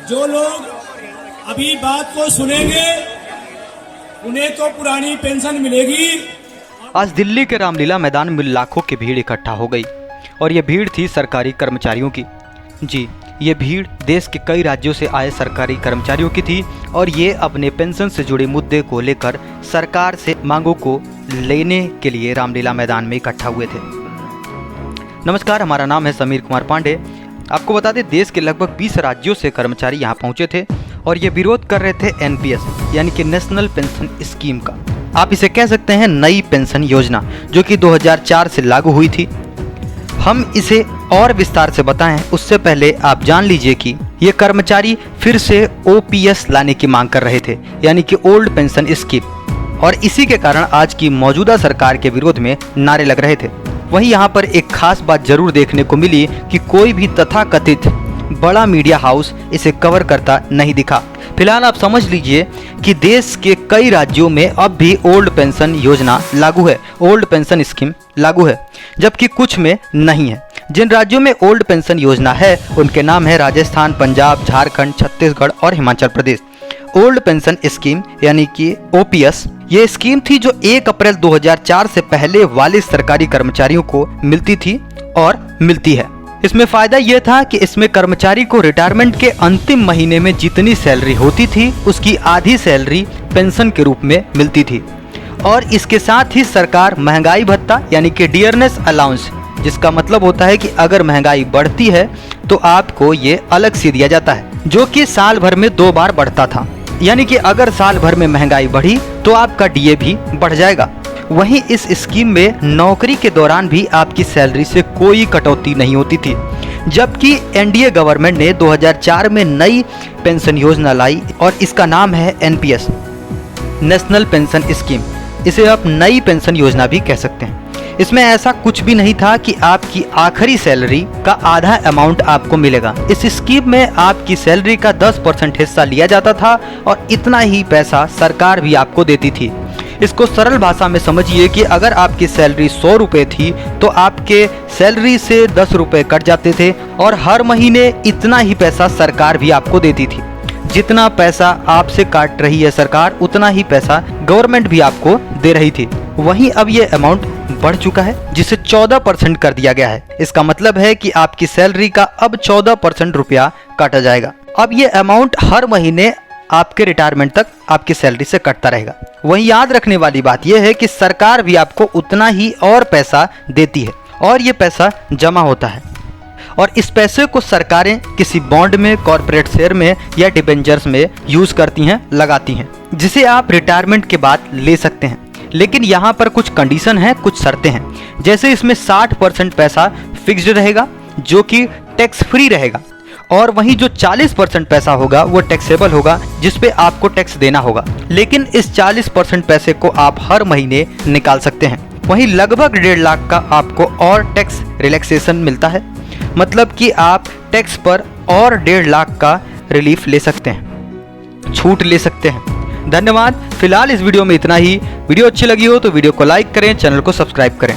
जो लोग अभी बात को सुनेंगे उन्हें तो पुरानी पेंशन मिलेगी। आज दिल्ली के रामलीला मैदान में लाखों की भीड़ इकट्ठा हो गई और ये भीड़ थी सरकारी कर्मचारियों की। जी, ये भीड़ देश के कई राज्यों से आए सरकारी कर्मचारियों की थी और ये अपने पेंशन से जुड़े मुद्दे को लेकर सरकार से मांगों को लेने के लिए रामलीला मैदान में इकट्ठा हुए थे। नमस्कार, हमारा नाम है समीर कुमार पांडे। आपको बता दें, देश के लगभग 20 राज्यों से कर्मचारी यहाँ पहुँचे थे और ये विरोध कर रहे थे एनपीएस यानी कि नेशनल पेंशन स्कीम का। आप इसे कह सकते हैं नई पेंशन योजना, जो कि 2004 से लागू हुई थी। हम इसे और विस्तार से बताएं उससे पहले आप जान लीजिए कि ये कर्मचारी फिर से ओपीएस लाने की मांग कर रहे थे, यानी कि ओल्ड पेंशन स्कीम, और इसी के कारण आज की मौजूदा सरकार के विरोध में नारे लग रहे थे। वहीं यहाँ पर एक खास बात जरूर देखने को मिली कि कोई भी तथाकथित बड़ा मीडिया हाउस इसे कवर करता नहीं दिखा। फिलहाल आप समझ लीजिए कि देश के कई राज्यों में अब भी ओल्ड पेंशन योजना लागू है, ओल्ड पेंशन स्कीम लागू है, जबकि कुछ में नहीं है। जिन राज्यों में ओल्ड पेंशन योजना है उनके नाम है राजस्थान, पंजाब, झारखंड, छत्तीसगढ़ और Himachal Pradesh. Old pension scheme यानी कि ओपीएस ये स्कीम थी जो 1 अप्रैल 2004 से पहले वाले सरकारी कर्मचारियों को मिलती थी और मिलती है। इसमें फायदा यह था कि इसमें कर्मचारी को रिटायरमेंट के अंतिम महीने में जितनी सैलरी होती थी उसकी आधी सैलरी पेंशन के रूप में मिलती थी, और इसके साथ ही सरकार महंगाई भत्ता यानी कि डियरनेस अलाउंस, जिसका मतलब होता है कि अगर महंगाई बढ़ती है तो आपको ये अलग से दिया जाता है, जो कि साल भर में 2 बार बढ़ता था। यानी कि अगर साल भर में महंगाई बढ़ी तो आपका डीए भी बढ़ जाएगा। वहीं इस स्कीम में नौकरी के दौरान भी आपकी सैलरी से कोई कटौती नहीं होती थी, जबकि एनडीए गवर्नमेंट ने 2004 में नई पेंशन योजना लाई और इसका नाम है एनपीएस, नेशनल पेंशन स्कीम। इसे आप नई पेंशन योजना भी कह सकते हैं। इसमें ऐसा कुछ भी नहीं था कि आपकी आखिरी सैलरी का आधा अमाउंट आपको मिलेगा। इस स्कीम में आपकी सैलरी का 10% हिस्सा लिया जाता था और इतना ही पैसा सरकार भी आपको देती थी। इसको सरल भाषा में समझिए कि अगर आपकी सैलरी 100 रुपये थी तो आपके सैलरी से 10 रुपये कट जाते थे और हर महीने इतना ही पैसा सरकार भी आपको देती थी। जितना पैसा आपसे काट रही है सरकार, उतना ही पैसा गवर्नमेंट भी आपको दे रही थी। वहीं अब ये अमाउंट बढ़ चुका है, जिसे 14% कर दिया गया है। इसका मतलब है कि आपकी सैलरी का अब 14% रुपया काटा जाएगा। अब ये अमाउंट हर महीने आपके रिटायरमेंट तक आपकी सैलरी से कटता रहेगा। वहीं याद रखने वाली बात यह है कि सरकार भी आपको उतना ही और पैसा देती है और ये पैसा जमा होता है, और इस पैसे को सरकारें किसी बॉन्ड में, कॉर्पोरेट शेयर में या डिबेंचर्स में यूज करती हैं, लगाती हैं, जिसे आप रिटायरमेंट के बाद ले सकते हैं। लेकिन यहाँ पर कुछ कंडीशन है, कुछ शर्तें हैं। जैसे इसमें 60% पैसा फिक्स्ड रहेगा जो कि टैक्स फ्री रहेगा, और वहीं जो 40% पैसा होगा वो टैक्सेबल होगा, जिसपे आपको टैक्स देना होगा। लेकिन इस 40% पैसे को आप हर महीने निकाल सकते हैं। वहीं लगभग 1.5 लाख का आपको और टैक्स रिलैक्सेशन मिलता है, मतलब कि आप टैक्स पर और 1.5 लाख का रिलीफ ले सकते हैं, छूट ले सकते हैं। धन्यवाद। फिलहाल इस वीडियो में इतना ही। वीडियो अच्छी लगी हो तो वीडियो को लाइक करें, चैनल को सब्सक्राइब करें।